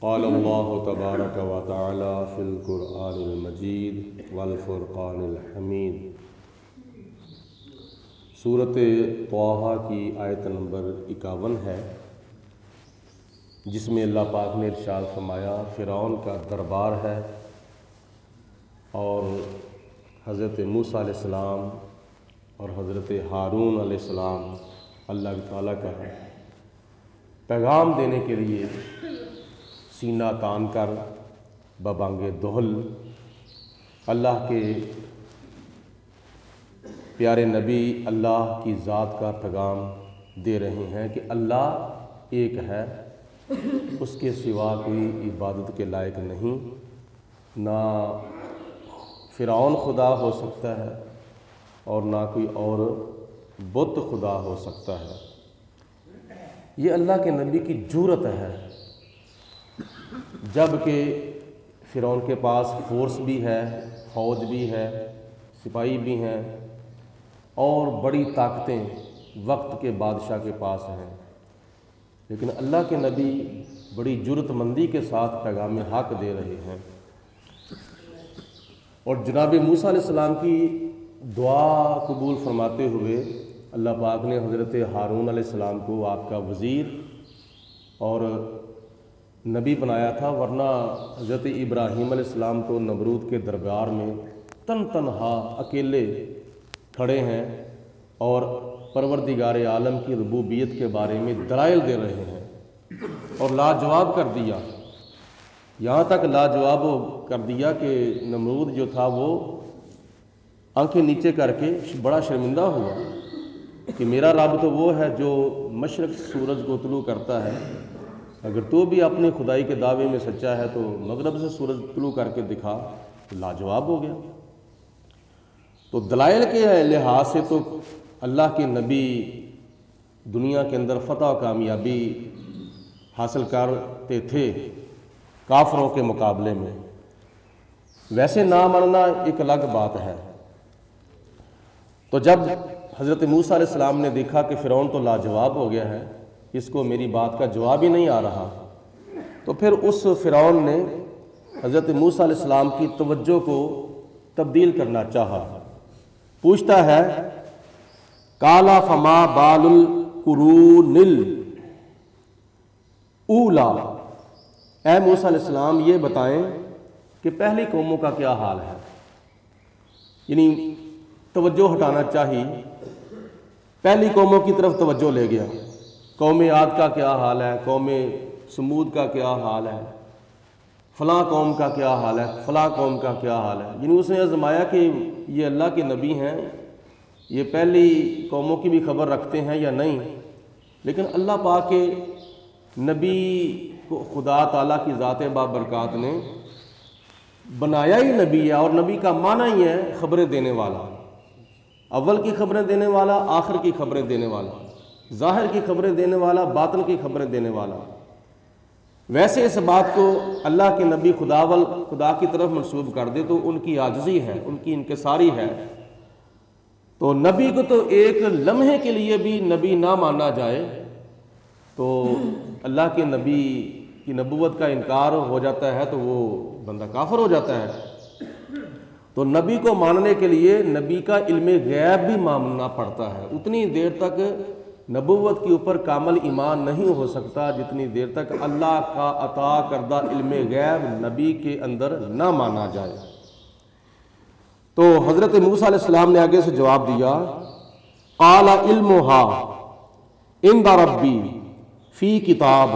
قال اللہ تبارک و تعالی فی القرآن المجید والفرقان الحمید۔ سورۃ طٰہٰ کی آیت نمبر 51 ہے، جس میں اللہ پاک نے ارشاد فرمایا فرعون کا دربار ہے اور حضرت موسیٰ علیہ السلام اور حضرت ہارون علیہ السلام اللہ تعالیٰ کا پیغام دینے کے لیے سینہ تان کر ببانگ دہل اللہ کے پیارے نبی اللہ کی ذات کا پیغام دے رہے ہیں کہ اللہ ایک ہے، اس کے سوا کوئی عبادت کے لائق نہیں، نہ فرعون خدا ہو سکتا ہے اور نہ کوئی اور بت خدا ہو سکتا ہے۔ یہ اللہ کے نبی کی جرأت ہے، جب کہ فرعون کے پاس فورس بھی ہے، فوج بھی ہے، سپاہی بھی ہیں اور بڑی طاقتیں وقت کے بادشاہ کے پاس ہیں، لیکن اللہ کے نبی بڑی جرأت مندی کے ساتھ پیغام حق دے رہے ہیں۔ اور جناب موسیٰ علیہ السلام کی دعا قبول فرماتے ہوئے اللہ پاک نے حضرت ہارون علیہ السلام کو آپ کا وزیر اور نبی بنایا تھا، ورنہ حضرت ابراہیم علیہ السلام تو نمرود کے دربار میں تنہا اکیلے کھڑے ہیں اور پروردگار عالم کی ربوبیت کے بارے میں دلائل دے رہے ہیں اور لاجواب کر دیا، یہاں تک لاجواب کر دیا کہ نمرود جو تھا وہ آنکھیں نیچے کر کے بڑا شرمندہ ہوا کہ میرا رب تو وہ ہے جو مشرق سورج کو طلوع کرتا ہے، اگر تو بھی اپنی خدائی کے دعوے میں سچا ہے تو مغرب سے سورج طلوع کر کے دکھا۔ لاجواب ہو گیا۔ تو دلائل کے لحاظ سے تو اللہ کے نبی دنیا کے اندر فتح و کامیابی حاصل کرتے تھے کافروں کے مقابلے میں، ویسے نہ ماننا ایک الگ بات ہے۔ تو جب حضرت موسیٰ علیہ السلام نے دیکھا کہ فرعون تو لاجواب ہو گیا ہے، اس کو میری بات کا جواب ہی نہیں آ رہا، تو پھر اس فرعون نے حضرت موسیٰ علیہ السلام کی توجہ کو تبدیل کرنا چاہا۔ پوچھتا ہے کالا فما بال القرون الاولیٰ، اے موسیٰ علیہ السلام یہ بتائیں کہ پہلی قوموں کا کیا حال ہے، یعنی توجہ ہٹانا چاہیے، پہلی قوموں کی طرف توجہ لے گیا۔ قوم عاد کا کیا حال ہے، قوم سمود کا کیا حال ہے، فلاں قوم کا کیا حال ہے، فلاں قوم کا کیا حال ہے، یعنی اس نے آزمایا کہ یہ اللہ کے نبی ہیں، یہ پہلی قوموں کی بھی خبر رکھتے ہیں یا نہیں۔ لیکن اللہ پاک کے نبی کو خدا تعالیٰ کی ذات بابرکات نے بنایا ہی نبی ہے، اور نبی کا معنی ہی ہے خبریں دینے والا، اول کی خبریں دینے والا، آخر کی خبریں دینے والا، ظاہر کی خبریں دینے والا، باطن کی خبریں دینے والا۔ ویسے اس بات کو اللہ کے نبی خدا کی طرف منسوب کر دے تو ان کی عاجزی ہے، ان کی انکساری ہے۔ تو نبی کو تو ایک لمحے کے لیے بھی نبی نہ مانا جائے تو اللہ کے نبی کی نبوت کا انکار ہو جاتا ہے تو وہ بندہ کافر ہو جاتا ہے۔ تو نبی کو ماننے کے لیے نبی کا علم غیب بھی ماننا پڑتا ہے، اتنی دیر تک نبوت کے اوپر کامل ایمان نہیں ہو سکتا جتنی دیر تک اللہ کا عطا کردہ علم غیب نبی کے اندر نہ مانا جائے۔ تو حضرت موسیٰ علیہ السلام نے آگے سے جواب دیا قال علمها عند ربی فی کتاب،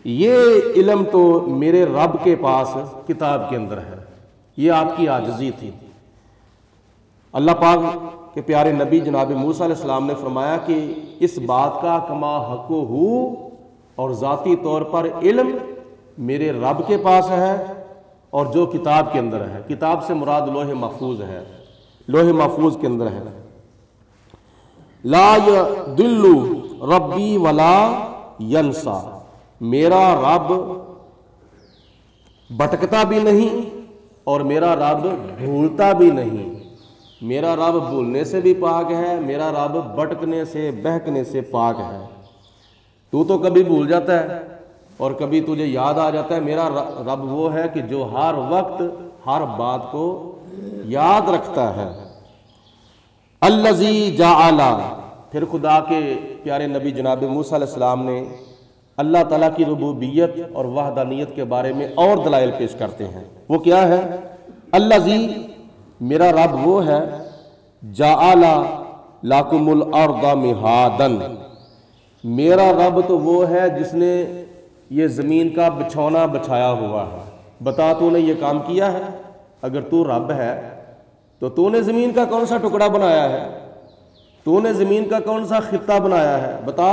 یہ علم تو میرے رب کے پاس کتاب کے اندر ہے۔ یہ آپ کی عاجزی تھی۔ اللہ پاک کے پیارے نبی جناب موسیٰ علیہ السلام نے فرمایا کہ اس بات کا کما حق ہو اور ذاتی طور پر علم میرے رب کے پاس ہے اور جو کتاب کے اندر ہے، کتاب سے مراد لوح محفوظ ہے، لوح محفوظ کے اندر ہے۔ لا یضل ربی ولا ینسا، میرا رب بھٹکتا بھی نہیں اور میرا رب بھولتا بھی نہیں، میرا رب بھولنے سے بھی پاک ہے، میرا رب بھٹکنے سے بہکنے سے پاک ہے۔ تو کبھی بھول جاتا ہے، اور کبھی تجھے یاد آ جاتا ہے میرا رب وہ ہے کہ جو ہر وقت ہر بات کو یاد رکھتا ہے۔ الذی جعل، پھر خدا کے پیارے نبی جناب موسیٰ علیہ السلام نے اللہ تعالیٰ کی ربوبیت اور وحدانیت کے بارے میں اور دلائل پیش کرتے ہیں۔ وہ کیا ہے؟ الذی، میرا رب وہ ہے، جعل لکم الارض مہادا، میرا رب تو وہ ہے جس نے یہ زمین کا بچھونا بچھایا ہوا ہے۔ بتا تو نے یہ کام کیا ہے؟ اگر تو رب ہے تو تو نے زمین کا کون سا ٹکڑا بنایا ہے؟ تو نے زمین کا کون سا خطہ بنایا ہے؟ بتا۔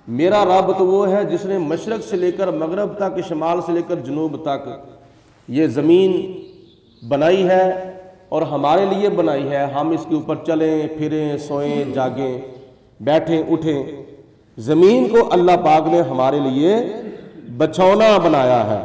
میرا رب تو وہ ہے جس نے مشرق سے لے کر مغرب تک، شمال سے لے کر جنوب تک یہ زمین بنائی ہے اور ہمارے لیے بنائی ہے۔ ہم اس کے اوپر چلیں پھریں، سوئیں جاگیں، بیٹھیں اٹھیں۔ زمین کو اللہ پاک نے ہمارے لیے بچھونا بنایا ہے۔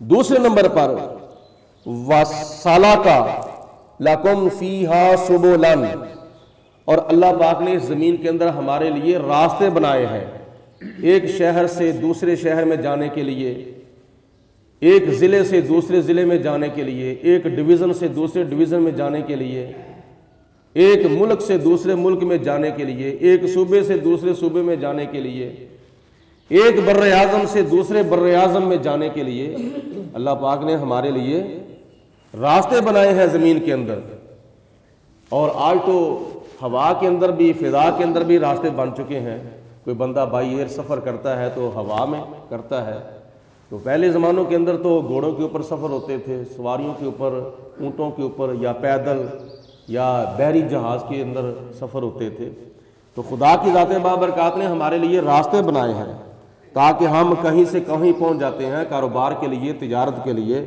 دوسرے نمبر پر وَسَلَكَ لَكُمْ فِيهَا سُبُلًا، اور اللہ پاک نے اس زمین کے اندر ہمارے لیے راستے بنائے ہیں، ایک شہر سے دوسرے شہر میں جانے کے لیے، ایک ضلع سے دوسرے ضلع میں جانے کے لیے، ایک ڈویژن سے دوسرے ڈویژن میں جانے کے لیے، ایک ملک سے دوسرے ملک میں جانے کے لیے، ایک صوبے سے دوسرے صوبے میں جانے کے لیے، ایک بر اعظم سے دوسرے بر اعظم میں جانے کے لیے اللہ پاک نے ہمارے لیے راستے بنائے ہیں زمین کے اندر۔ اور آج تو ہوا کے اندر بھی، فضا کے اندر بھی راستے بن چکے ہیں۔ کوئی بندہ بائی ایئر سفر کرتا ہے تو ہوا میں کرتا ہے۔ تو پہلے زمانوں کے اندر تو گھوڑوں کے اوپر سفر ہوتے تھے، سواریوں کے اوپر، اونٹوں کے اوپر، یا پیدل یا بحری جہاز کے اندر سفر ہوتے تھے۔ تو خدا کی ذات بابرکات نے ہمارے لیے راستے بنائے ہیں تاکہ ہم کہیں سے کہیں پہنچ جاتے ہیں، کاروبار کے لیے، تجارت کے لیے۔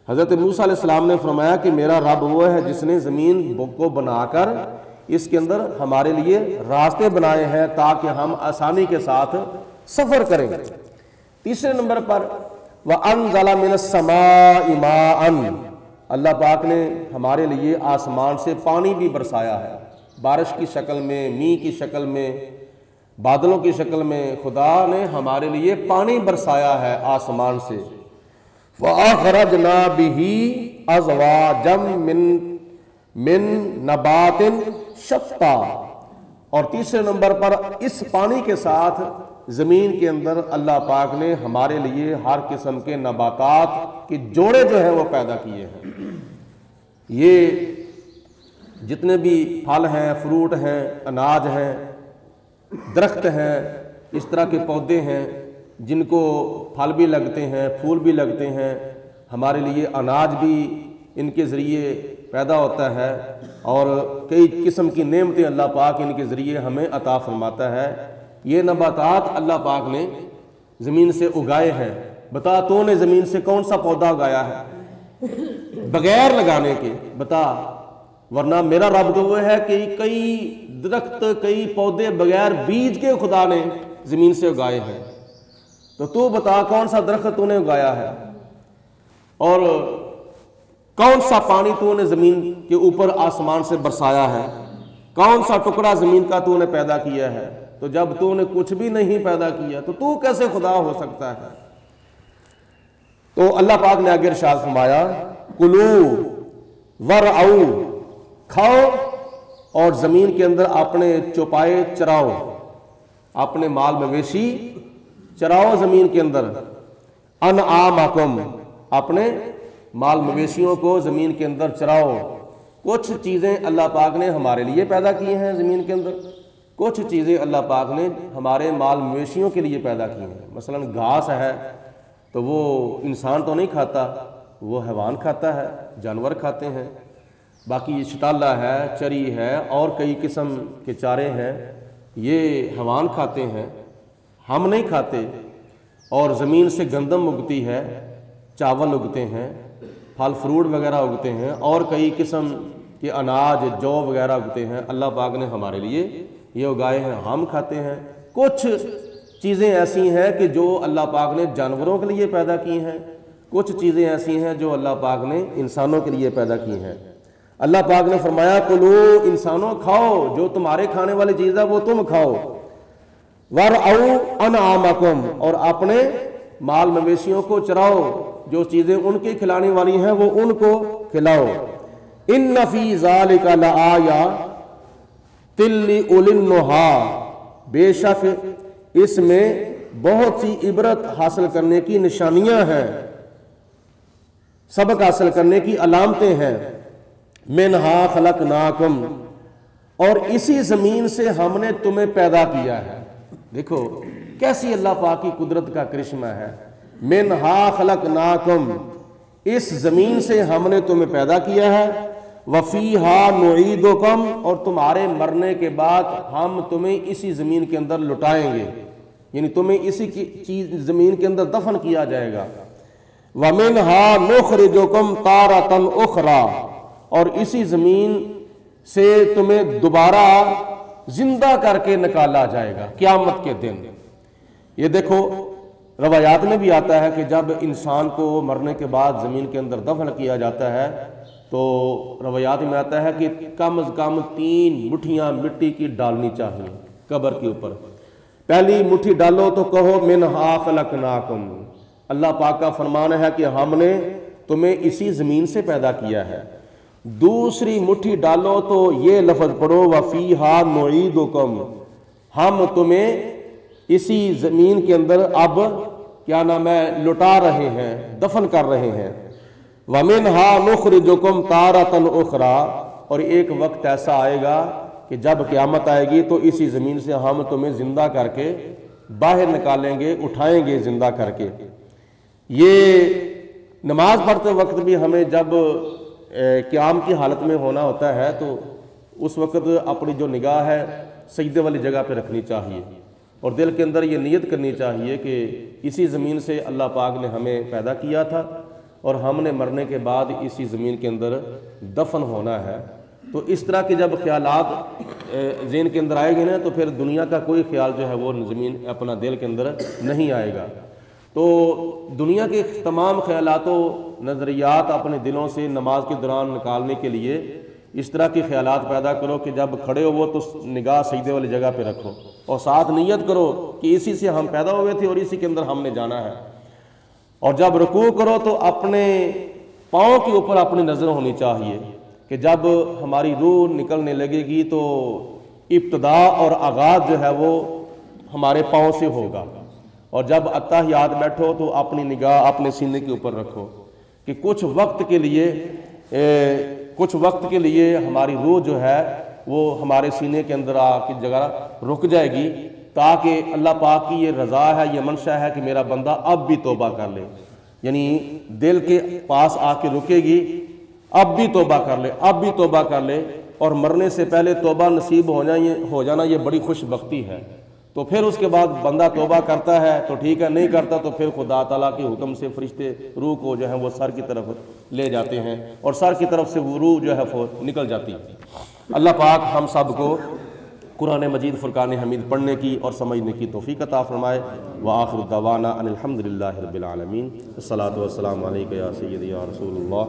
حضرت موسیٰ علیہ السلام نے فرمایا کہ میرا رب وہ ہے جس نے زمین کو بنا کر اس کے اندر ہمارے لیے راستے بنائے ہیں تاکہ ہم آسانی کے ساتھ سفر کریں۔ تیسرے نمبر پر وَأَنزَلَ مِنَ السَّمَاءِ مَاءً، اللہ پاک نے ہمارے لیے آسمان سے پانی بھی برسایا ہے، بارش کی شکل میں، میਂہ کی شکل میں، بادلوں کی شکل میں خدا نے ہمارے لیے پانی برسایا ہے آسمان سے۔ فَأَخْرَجْنَا بِهِ أَزْوَاجًا مِّن نَبَاتٍ شَتَّىٰ، اور تیسرے نمبر پر اس پانی کے ساتھ زمین کے اندر اللہ پاک نے ہمارے لیے ہر قسم کے نباتات کے جوڑے جو ہیں وہ پیدا کیے ہیں۔ یہ جتنے بھی پھل ہیں، فروٹ ہیں، اناج ہیں، درخت ہیں، اس طرح کے پودے ہیں جن کو پھل بھی لگتے ہیں، پھول بھی لگتے ہیں، ہمارے لیے اناج بھی ان کے ذریعے پیدا ہوتا ہے، اور کئی قسم کی نعمتیں اللہ پاک ان کے ذریعے ہمیں عطا فرماتا ہے۔ یہ نباتات اللہ پاک نے زمین سے اگائے ہیں۔ بتا تو نے زمین سے کون سا پودا اگایا ہے بغیر لگانے کے؟ بتا، ورنہ میرا رب تو وہ ہے کہ کئی درخت، کئی پودے بغیر بیج کے خدا نے زمین سے اگائے ہیں۔ تو بتا کون سا درخت تو نے اگایا ہے، اور کون سا پانی تو نے زمین کے اوپر آسمان سے برسایا ہے، کون سا ٹکڑا زمین کا تو نے پیدا کیا ہے؟ تو جب تو نے کچھ بھی نہیں پیدا کیا تو کیسے خدا ہو سکتا ہے؟ تو اللہ پاک نے آگے ارشاد فرمایا کلو ورعو، کھاؤ اور زمین کے اندر اپنے چوپائے چراؤ، اپنے مال مویشی چراؤ زمین کے اندر، انعامکم، اپنے مال مویشیوں کو زمین کے اندر چراؤ۔ کچھ چیزیں اللہ پاک نے ہمارے لیے پیدا کی ہیں زمین کے اندر، کچھ چیزیں اللہ پاک نے ہمارے مال مویشیوں کے لیے پیدا کی ہیں۔ مثلا گھاس ہے تو وہ انسان تو نہیں کھاتا، وہ حیوان کھاتا ہے، جانور کھاتے ہیں۔ باقی شٹالہ ہے، چری ہے، اور کئی قسم کے چارے ہیں، یہ حیوان کھاتے ہیں، ہم نہیں کھاتے۔ اور زمین سے گندم اگتی ہے، چاول اگتے ہیں، پھل فروٹ وغیرہ اگتے ہیں، اور کئی قسم کے اناج، جو وغیرہ اگتے ہیں، اللہ پاک نے ہمارے لیے یہ اگائے ہیں، ہم کھاتے ہیں۔ کچھ چیزیں ایسی ہیں کہ جو اللہ پاک نے جانوروں کے لیے پیدا کی ہیں، کچھ چیزیں ایسی ہیں جو اللہ پاک نے انسانوں کے لیے پیدا کی ہیں۔ اللہ پاک نے فرمایا کلو، انسانوں کھاؤ، جو تمہارے کھانے والی چیز ہے وہ تم کھاؤ، وَرْعَوْا أَنْعَامَكُمْ، اور اپنے مال مویشیوں کو چراؤ، جو چیزیں ان کی کھلانے والی ہیں وہ ان کو کھلاؤ۔ إِنَّ فِي ذَلِكَ لَآيَةً لِأُولِي النُّہَىٰ، بے شک اس میں بہت سی عبرت حاصل کرنے کی نشانیاں ہیں، سبق حاصل کرنے کی علامتیں ہیں۔ مِنْہَا خَلَقْنَاكُمْ، اور اسی زمین سے ہم نے تمہیں پیدا کیا ہے۔ دیکھو کیسی اللہ پاک کی قدرت کا کرشمہ ہے۔ مِنْہَا خَلَقْنَاكُمْ، اس زمین سے ہم نے تمہیں پیدا کیا ہے۔ وَفِيهَا نُعِيدُكُمْ، اور تمہارے مرنے کے بعد ہم تمہیں اسی زمین کے اندر لٹائیں گے، یعنی تمہیں اسی زمین کے اندر دفن کیا جائے گا۔ وَمِنْهَا نُخْرِجُكُمْ تَارَةً أُخْرَىٰ، اور اسی زمین سے تمہیں دوبارہ زندہ کر کے نکالا جائے گا قیامت کے دن۔ یہ دیکھو روایات میں بھی آتا ہے کہ جب انسان کو مرنے کے بعد زمین کے اندر دفن کیا جاتا ہے تو روایات میں آتا ہے کہ کم از کم 3 مٹھیاں مٹی کی ڈالنی چاہیے قبر کے اوپر۔ پہلی مٹھی ڈالو تو کہو منہا خلقناکم، اللہ پاک کا فرمان ہے کہ ہم نے تمہیں اسی زمین سے پیدا کیا ہے۔ دوسری مٹھی ڈالو تو یہ لفظ پڑھو وفیہا نعیدکم، ہم تمہیں اسی زمین کے اندر اب کیا نام ہے لٹا رہے ہیں، دفن کر رہے ہیں۔ وَمِنْهَا نُخْرِجُكُمْ تَارَةً أُخْرَىٰ، اور ایک وقت ایسا آئے گا کہ جب قیامت آئے گی تو اسی زمین سے ہم تمہیں زندہ کر کے باہر نکالیں گے، اٹھائیں گے زندہ کر کے۔ یہ نماز پڑھتے وقت بھی ہمیں جب قیام کی حالت میں ہونا ہوتا ہے تو اس وقت اپنی جو نگاہ ہے سجدے والی جگہ پہ رکھنی چاہیے، اور دل کے اندر یہ نیت کرنی چاہیے کہ اسی زمین سے اللہ پاک نے ہمیں پیدا کیا تھا اور ہم نے مرنے کے بعد اسی زمین کے اندر دفن ہونا ہے۔ تو اس طرح کے جب خیالات ذہن کے اندر آئے گے نا تو پھر دنیا کا کوئی خیال جو ہے وہ زمین اپنا دل کے اندر نہیں آئے گا۔ تو دنیا کے تمام خیالات و نظریات اپنے دلوں سے نماز کے دوران نکالنے کے لیے اس طرح کے خیالات پیدا کرو کہ جب کھڑے ہو وہ تو نگاہ سجدے والی جگہ پہ رکھو، اور ساتھ نیت کرو کہ اسی سے ہم پیدا ہوئے تھے اور اسی کے اندر ہم نے جانا ہے۔ اور جب رکوع کرو تو اپنے پاؤں کے اوپر اپنی نظر ہونی چاہیے کہ جب ہماری روح نکلنے لگے گی تو ابتدا اور آغاز جو ہے وہ ہمارے پاؤں سے ہوگا، اور جب اتحیات بیٹھو تو اپنی نگاہ اپنے سینے کے اوپر رکھو کہ کچھ وقت کے لیے ہماری روح جو ہے وہ ہمارے سینے کے اندر آ کی جگہ رک جائے گی، تاکہ اللہ پاک کی یہ رضا ہے، یہ منشا ہے کہ میرا بندہ اب بھی توبہ کر لے، یعنی دل کے پاس آ کے رکے گی، اب بھی توبہ کر لے، اب بھی توبہ کر لے، اور مرنے سے پہلے توبہ نصیب ہو جانا یہ بڑی خوش بختی ہے۔ تو پھر اس کے بعد بندہ توبہ کرتا ہے تو ٹھیک ہے، نہیں کرتا تو پھر خدا تعالیٰ کے حکم سے فرشتے روح کو جو ہے وہ سر کی طرف لے جاتے ہیں، اور سر کی طرف سے وہ روح جو ہے وہ نکل جاتی ہے۔ اللہ پاک ہم سب کو قرآن مجید فرقان حمید پڑھنے کی اور سمجھنے کی توفیق عطا فرمائے۔ وآخر دعوانا ان الحمد للہ رب العالمین۔ الصلاۃ والسلام علیک یا سیدی یا رسول اللہ۔